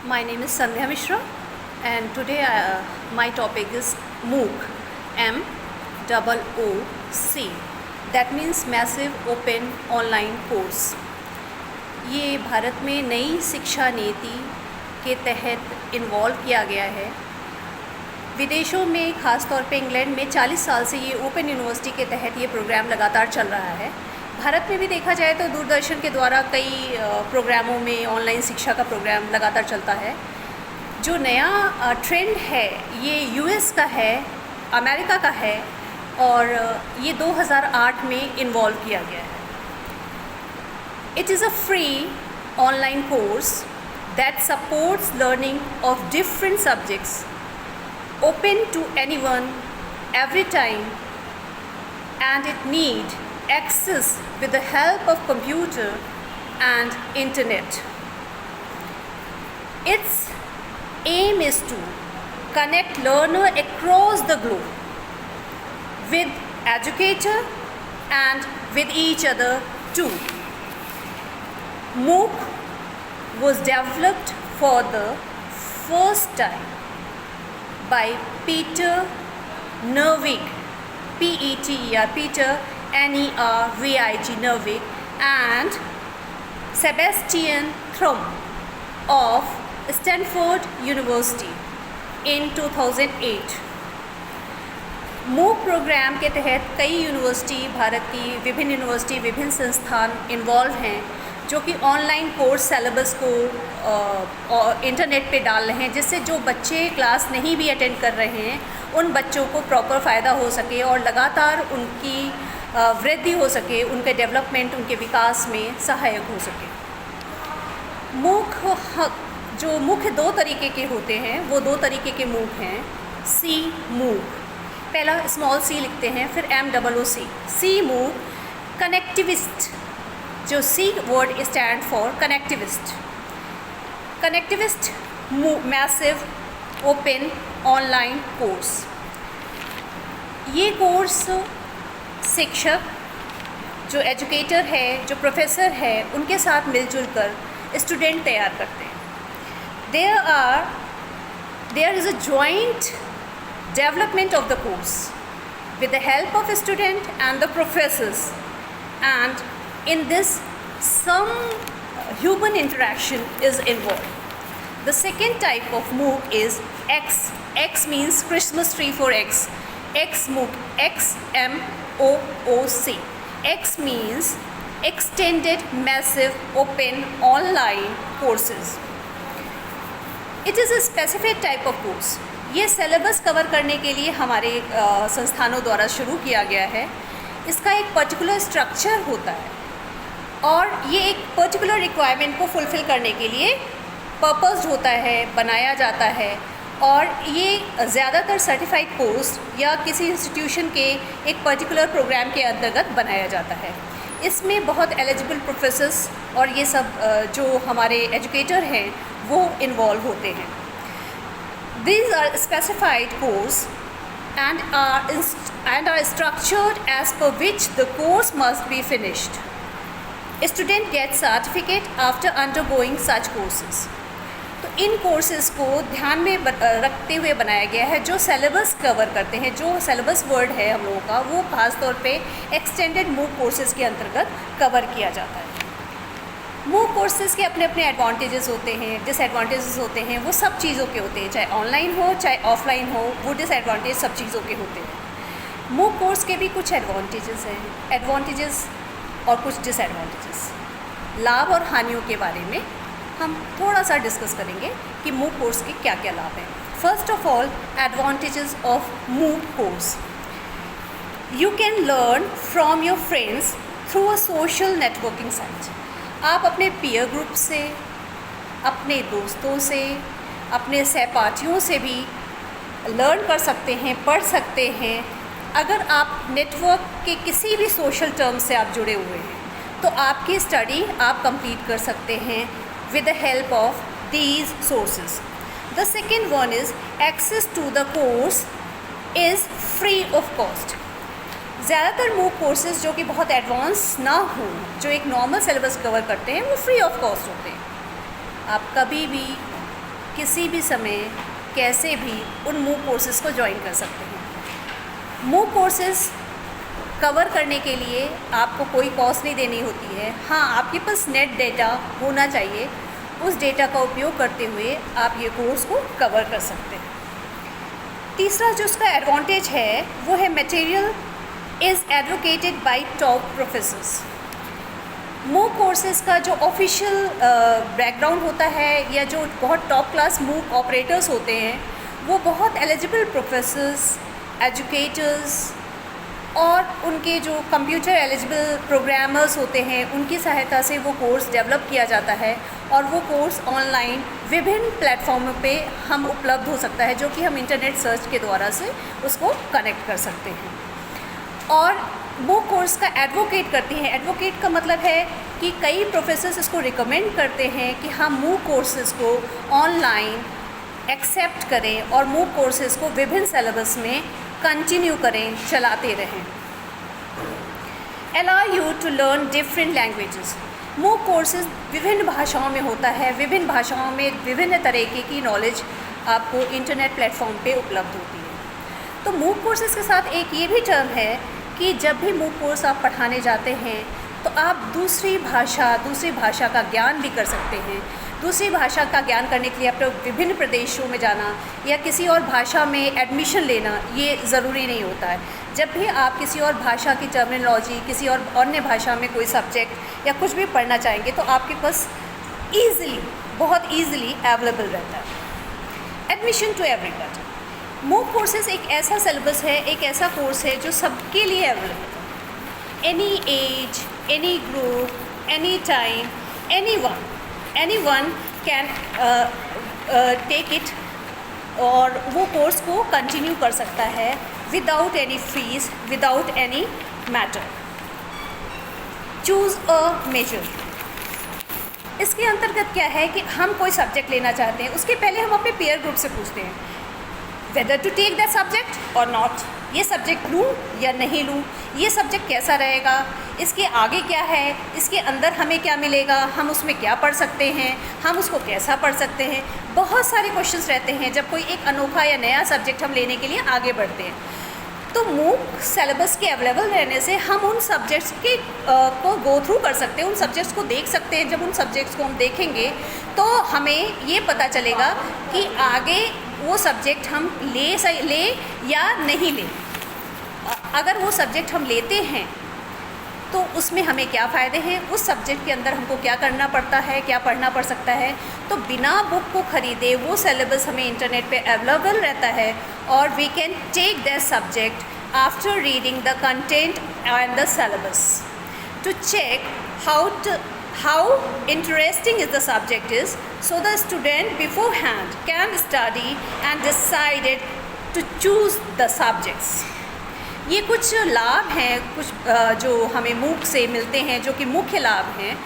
My name is Sandhya Mishra, and today my topic is MOOC, MOOC. That means Massive Open Online Course. ये भारत में नई शिक्षा नीति के तहत इन्वॉल्व किया गया है। विदेशों में, ख़ास तौर पे इंग्लैंड में 40 साल से ये ओपन यूनिवर्सिटी के तहत ये प्रोग्राम लगातार चल रहा है। भारत में भी देखा जाए तो दूरदर्शन के द्वारा कई प्रोग्रामों में ऑनलाइन शिक्षा का प्रोग्राम लगातार चलता है। जो नया ट्रेंड है ये यूएस का है, अमेरिका का है, और ये 2008 में इन्वॉल्व किया गया है। It is a free online course that supports learning of different subjects, open to anyone, every time, and it need access with the help of computer and internet. Its aim is to connect learner across the globe with educator and with each other too. MOOC was developed for the first time by Peter Nervig, Peter, Peter Nervig, Nervig, and Sebastian Thrun of Stanford University in 2008. MOOC programme के तहत कई university, Bharat की विभिन्न university, विभिन्न संस्थान involve हैं जो कि ऑनलाइन कोर्स सिलेबस को इंटरनेट पे डाल रहे हैं, जिससे जो बच्चे क्लास नहीं भी अटेंड कर रहे हैं उन बच्चों को प्रॉपर फ़ायदा हो सके और लगातार उनकी वृद्धि हो सके, उनके डेवलपमेंट, उनके विकास में सहायक हो सके। MOOC जो मुख्य दो तरीके के होते हैं वो दो तरीके के MOOC हैं। MOOC, पहला स्मॉल सी लिखते हैं, फिर MOOC। MOOC कनेक्टिविस्ट, जो C word stand for connectivist. Massive open online course. ये कोर्स शिक्षक, जो एजुकेटर है, जो प्रोफेसर है, उनके साथ मिलजुल कर स्टूडेंट तैयार करते हैं। There is a joint development of the course with the help of a student and the professors, and in this some human interaction is involved. The second type of MOOC is X. X means Christmas tree for X. MOOC, XMOOC. X means extended massive open online courses. It is a specific type of course. ये syllabus cover करने के लिए हमारे संस्थानों द्वारा शुरू किया गया है। इसका एक पर्टिकुलर स्ट्रक्चर होता है और ये एक पर्टिकुलर रिक्वायरमेंट को फुलफ़िल करने के लिए पर्पस्ड होता है, बनाया जाता है। और ये ज़्यादातर सर्टिफाइड कोर्स या किसी इंस्टीट्यूशन के एक पर्टिकुलर प्रोग्राम के अंतर्गत बनाया जाता है। इसमें बहुत एलिजिबल प्रोफेसर्स और ये सब जो हमारे एजुकेटर हैं वो इन्वॉल्व होते हैं। These are specified course and are structured as per which the course must be finished. A student gets certificate after undergoing such courses. तो इन कोर्सेज़ को ध्यान में रखते हुए बनाया गया है जो सिलेबस कवर करते हैं। जो सिलेबस वर्ड है हम लोगों का वो खास तौर पे एक्सटेंडेड MOOC कोर्सेज़ के अंतर्गत कवर किया जाता है। MOOC कोर्सेज़ के अपने अपने एडवांटेजेस होते हैं, डिसएडवांटेजेस होते हैं, वो सब चीज़ों के होते हैं, चाहे ऑनलाइन हो चाहे ऑफलाइन हो, वो डिसएडवांटेज सब चीज़ों के होते हैं। MOOC कोर्स के भी कुछ एडवांटेजेस हैं, एडवांटेजेस और कुछ डिसएडवांटेजेस। लाभ और हानियों के बारे में हम थोड़ा सा डिस्कस करेंगे कि MOOC कोर्स के क्या क्या लाभ हैं। First of all, advantages of MOOC course. You can learn from your friends through a social networking site. आप अपने पीयर ग्रुप से, अपने दोस्तों से, अपने सहपाठियों से भी लर्न कर सकते हैं, पढ़ सकते हैं। अगर आप नेटवर्क के किसी भी सोशल टर्म से आप जुड़े हुए हैं तो आपकी स्टडी आप कंप्लीट कर सकते हैं with the help of these sources. The second one is access to the course is free of cost. ज़्यादातर MOOC कोर्सेज़ जो कि बहुत एडवांस ना हो, जो एक नॉर्मल सिलेबस कवर करते हैं, वो फ्री ऑफ कॉस्ट होते हैं। आप कभी भी किसी भी समय कैसे भी उन मूक कोर्सेज़ को ज्वाइन कर सकते हैं। मूक कोर्सेज़ कवर करने के लिए आपको कोई कॉस्ट नहीं देनी होती है। हाँ, आपके पास नेट डेटा होना चाहिए, उस डेटा का उपयोग करते हुए आप ये कोर्स को कवर कर सकते हैं। तीसरा जो उसका एडवांटेज है वो है material is advocated bye top professors. मूक कोर्सेज़ का जो ऑफिशियल बैकग्राउंड होता है या जो बहुत टॉप क्लास मूक ऑपरेटर्स होते हैं वो बहुत एलिजिबल प्रोफेसर्स, एजुकेटर्स और उनके जो कंप्यूटर एलिजिबल प्रोग्रामर्स होते हैं उनकी सहायता से वो कोर्स डेवलप किया जाता है और वो कोर्स ऑनलाइन विभिन्न प्लेटफॉर्मों पे हम उपलब्ध हो सकता है, जो कि हम इंटरनेट सर्च के द्वारा से उसको कनेक्ट कर सकते हैं। और वो कोर्स का एडवोकेट करती हैं। एडवोकेट का मतलब है कि कई प्रोफेसर्स इसको रिकमेंड करते हैं कि हम मूक कोर्सेज़ को ऑनलाइन एक्सेप्ट करें और मूक कोर्सेज़ को विभिन्न सिलेबस में कंटिन्यू करें, चलाते रहें। Allow you to learn different languages. MOOC courses विभिन्न भाषाओं में होता है, विभिन्न भाषाओं में विभिन्न तरीके की नॉलेज आपको इंटरनेट प्लेटफॉर्म पे उपलब्ध होती है। तो मूक कोर्सेज के साथ एक ये भी टर्म है कि जब भी मूक कोर्स आप पढ़ाने जाते हैं तो आप दूसरी भाषा का ज्ञान भी कर सकते हैं। दूसरी भाषा का ज्ञान करने के लिए आपको विभिन्न प्रदेशों में जाना या किसी और भाषा में एडमिशन लेना ये ज़रूरी नहीं होता है। जब भी आप किसी और भाषा की टर्मिनोलॉजी, किसी और अन्य भाषा में कोई सब्जेक्ट या कुछ भी पढ़ना चाहेंगे तो आपके पास बहुत ईज़िली अवेलेबल रहता है। Admission to everybody. MOOC courses एक ऐसा सिलेबस है, एक ऐसा कोर्स है जो सबके लिए अवेलेबल है। Any as, any group, any time, anyone can take it और वो कोर्स को कंटिन्यू कर सकता है without any fees, without any matter. Choose a major. इसके अंतर्गत क्या है कि हम कोई सब्जेक्ट लेना चाहते हैं, उसके पहले हम अपने पीयर ग्रुप से पूछते हैं whether to take that subject और नॉट। ये सब्जेक्ट लूँ या नहीं लूँ, ये सब्जेक्ट कैसा रहेगा, इसके आगे क्या है, इसके अंदर हमें क्या मिलेगा, हम उसमें क्या पढ़ सकते हैं, हम उसको कैसा पढ़ सकते हैं। बहुत सारे क्वेश्चंस रहते हैं जब कोई एक अनोखा या नया सब्जेक्ट हम लेने के लिए आगे बढ़ते हैं। तो मूक सिलेबस के अवेलेबल रहने से हम उन सब्जेक्ट्स के को गो थ्रू कर सकते हैं, उन सब्जेक्ट्स को देख सकते हैं। जब उन सब्जेक्ट्स को हम देखेंगे तो हमें ये पता चलेगा कि आगे वो सब्जेक्ट हम ले या नहीं ले। अगर वो सब्जेक्ट हम लेते हैं तो उसमें हमें क्या फ़ायदे हैं, उस सब्जेक्ट के अंदर हमको क्या करना पड़ता है, क्या पढ़ना पड़ सकता है। तो बिना बुक को ख़रीदे वो सिलेबस हमें इंटरनेट पे अवेलेबल रहता है और we can take that subject after reading the content and the syllabus to check how interesting is the subject is, so the student beforehand can study and decided to choose the subjects. ये कुछ लाभ हैं, कुछ जो हमें मूक से मिलते हैं, जो कि मुख्य लाभ हैं।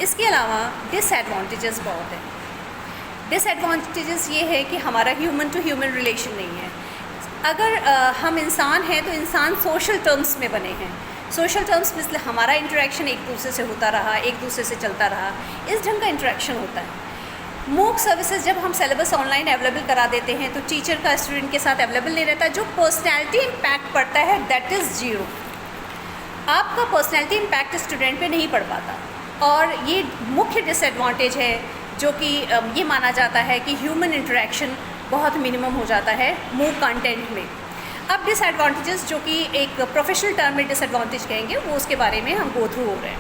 इसके अलावा डिसएडवांटेजेस बहुत हैं। डिसएडवांटेजेस ये है कि हमारा ह्यूमन टू ह्यूमन रिलेशन नहीं है। अगर हम इंसान हैं तो इंसान सोशल टर्म्स में बने हैं। सोशल टर्म्स में हमारा इंटरेक्शन एक दूसरे से होता रहा, एक दूसरे से चलता रहा, इस ढंग का इंटरेक्शन होता है। मूक सर्विसेज जब हम सिलेबस ऑनलाइन अवेलेबल करा देते हैं तो टीचर का स्टूडेंट के साथ अवेलेबल नहीं रहता। जो पर्सनैलिटी इम्पैक्ट पड़ता है दैट इज़ जीरो। आपका पर्सनैलिटी इम्पैक्ट स्टूडेंट पे नहीं पड़ पाता और ये मुख्य डिसएडवांटेज है, जो कि ये माना जाता है कि ह्यूमन इंटरेक्शन बहुत मिनिमम हो जाता है मूक कंटेंट में। अब डिसएडवांटेजेस, जो कि एक प्रोफेशनल टर्म में डिसएडवांटेज कहेंगे, वो उसके बारे में हम गो थ्रू हो रहे हैं।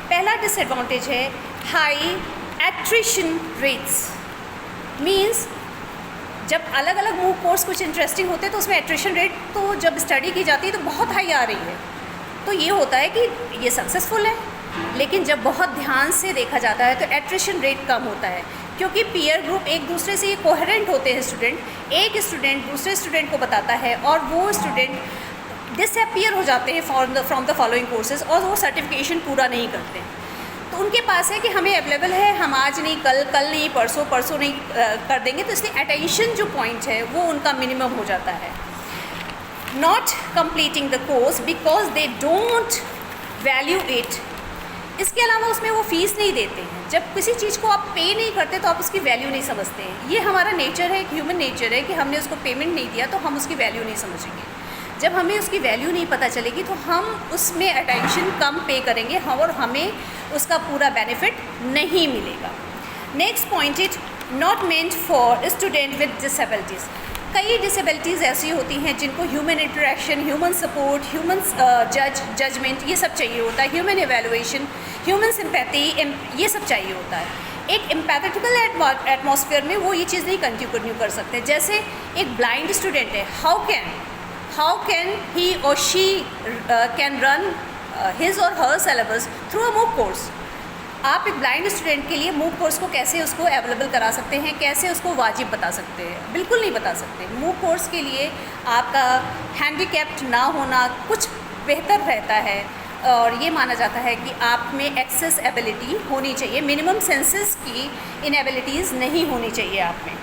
पहला डिसएडवांटेज है हाई एट्रिशन रेट्स। मीन्स जब अलग अलग मूक कोर्स कुछ इंटरेस्टिंग होते हैं तो उसमें एट्रिशन रेट तो जब स्टडी की जाती है तो बहुत हाई आ रही है। तो ये होता है कि ये सक्सेसफुल है, लेकिन जब बहुत ध्यान से देखा जाता है तो एट्रिशन रेट कम होता है, क्योंकि पीयर ग्रुप एक दूसरे से कोहेरेंट होते हैं। स्टूडेंट एक स्टूडेंट दूसरे स्टूडेंट को बताता है और वो स्टूडेंट डिसअपीयर हो जाते हैं फ्रॉम द फॉलोइंग कोर्सेज और वो सर्टिफिकेशन पूरा नहीं करते। तो उनके पास है कि हमें अवेलेबल है, हम आज नहीं कल नहीं परसों नहीं कर देंगे, तो इसलिए अटेंशन जो पॉइंट है वो उनका मिनिमम हो जाता है। Not completing the course because they don't value it इसके अलावा उसमें वो फ़ीस नहीं देते हैं। जब किसी चीज़ को आप पे नहीं करते तो आप उसकी वैल्यू नहीं समझते हैं। ये हमारा नेचर है, एक ह्यूमन नेचर है कि हमने उसको पेमेंट नहीं दिया तो हम उसकी वैल्यू नहीं समझेंगे। जब हमें उसकी वैल्यू नहीं पता चलेगी तो हम उसमें अटेंशन कम पे करेंगे और हमें उसका पूरा बेनिफिट नहीं मिलेगा। Next point it not meant for student with disabilities. कई डिसेबिलिटीज़ ऐसी होती हैं जिनको human interaction, human support, human judgement ये सब चाहिए होता है, ह्यूमन एवेलुएशन, ह्यूमन सिंपैथी ये सब चाहिए होता है। एक एम्पैथेटिकल एटमॉस्फेयर में वो ये चीज़ नहीं कंटिन्यू कर सकते। जैसे एक ब्लाइंड स्टूडेंट है, हाउ कैन ही और शी कैन रन हिज और हर सिलेबस थ्रू अ मूक कोर्स। आप एक ब्लाइंड स्टूडेंट के लिए मूक कोर्स को कैसे उसको अवेलेबल करा सकते हैं, कैसे उसको वाजिब बता सकते हैं? बिल्कुल नहीं बता सकते। मूक कोर्स के लिए आपका हैंडीकैप्ड ना होना कुछ बेहतर रहता है और ये माना जाता है कि आप में एक्सेस एबिलिटी होनी चाहिए, मिनिमम सेंसेस की इनएबिलिटीज़ नहीं होनी चाहिए आप में।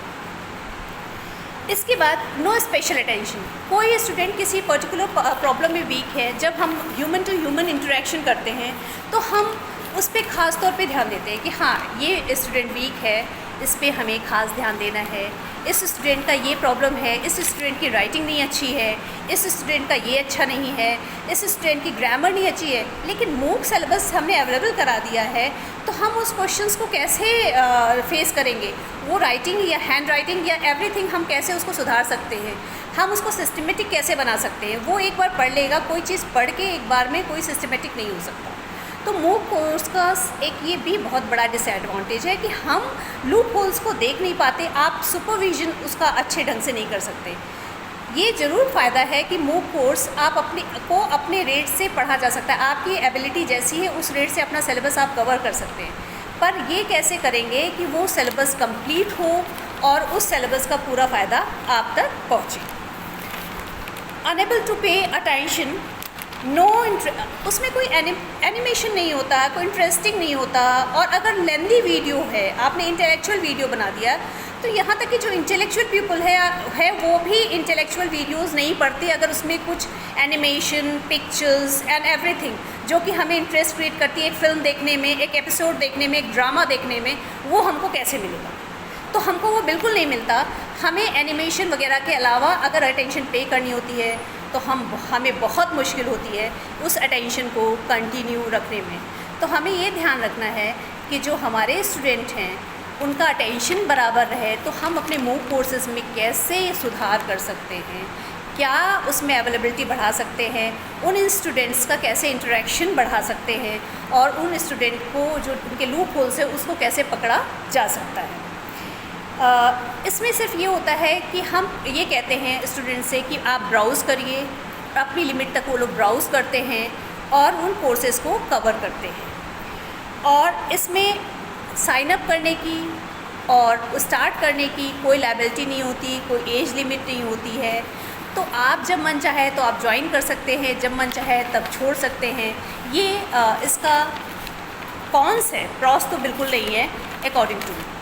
इसके बाद नो स्पेशल अटेंशन। कोई स्टूडेंट किसी पर्टिकुलर प्रॉब्लम में वीक है, जब हम ह्यूमन टू ह्यूमन इंटरेक्शन करते हैं तो हम उस पर ख़ास तौर पे ध्यान देते हैं कि हाँ ये स्टूडेंट वीक है, इस पर हमें ख़ास ध्यान देना है, इस स्टूडेंट का ये प्रॉब्लम है, इस स्टूडेंट की राइटिंग नहीं अच्छी है, इस स्टूडेंट का ये अच्छा नहीं है, इस स्टूडेंट की ग्रामर नहीं अच्छी है। लेकिन मूक सिलेबस हमने अवेलेबल करा दिया है तो हम उस क्वेश्चंस को कैसे फेस करेंगे? वो राइटिंग या हैंड राइटिंग या एवरीथिंग हम कैसे उसको सुधार सकते हैं? हम उसको सिस्टमेटिक कैसे बना सकते हैं? वो एक बार पढ़ लेगा, कोई चीज़ पढ़ के एक बार में कोई सिस्टमेटिक नहीं हो सकता। तो मूक कोर्स का एक ये भी बहुत बड़ा डिसएडवांटेज है कि हम लूप होल्स को देख नहीं पाते, आप सुपरविजन उसका अच्छे ढंग से नहीं कर सकते। ये ज़रूर फ़ायदा है कि मूक कोर्स आप अपने रेट से पढ़ा जा सकता है, आपकी एबिलिटी जैसी है उस रेट से अपना सिलेबस आप कवर कर सकते हैं। पर ये कैसे करेंगे कि वो सिलेबस कंप्लीट हो और उस सिलेबस का पूरा फ़ायदा आप तक पहुँचे। अनेबल टू पे अटेंशन, उसमें कोई एनिमेशन नहीं होता, कोई इंटरेस्टिंग नहीं होता। और अगर लेंदी वीडियो है, आपने इंटेलेक्चुअल वीडियो बना दिया, तो यहाँ तक कि जो इंटेलेक्चुअल पीपल है वो भी इंटेलेक्चुअल वीडियोस नहीं पढ़ते अगर उसमें कुछ एनिमेशन, पिक्चर्स एंड एवरीथिंग जो कि हमें इंटरेस्ट क्रिएट करती है एक फ़िल्म देखने में, एक एपिसोड देखने में, एक ड्रामा देखने में, वो हमको कैसे मिलेगा? तो हमको वो बिल्कुल नहीं मिलता। हमें एनिमेशन वगैरह के अलावा अगर अटेंशन पे करनी होती है तो हमें बहुत मुश्किल होती है उस अटेंशन को कंटिन्यू रखने में। तो हमें ये ध्यान रखना है कि जो हमारे स्टूडेंट हैं उनका अटेंशन बराबर रहे। तो हम अपने मूक कोर्सेज में कैसे सुधार कर सकते हैं, क्या उसमें अवेलेबिलिटी बढ़ा सकते हैं, उन स्टूडेंट्स का कैसे इंटरेक्शन बढ़ा सकते हैं और उन स्टूडेंट को जो उनके लूप होल्स है उसको कैसे पकड़ा जा सकता है। इसमें सिर्फ ये होता है कि हम ये कहते हैं स्टूडेंट से कि आप ब्राउज़ करिए, अपनी लिमिट तक वो लोग ब्राउज़ करते हैं और उन कोर्सेज़ को कवर करते हैं। और इसमें साइन अप करने की और स्टार्ट करने की कोई लायबिलिटी नहीं होती, कोई एज लिमिट नहीं होती है। तो आप जब मन चाहे तो आप ज्वाइन कर सकते हैं, जब मन चाहे तब छोड़ सकते हैं। ये इसका कॉन्स है, प्रॉस तो बिल्कुल नहीं है अकॉर्डिंग टू मी।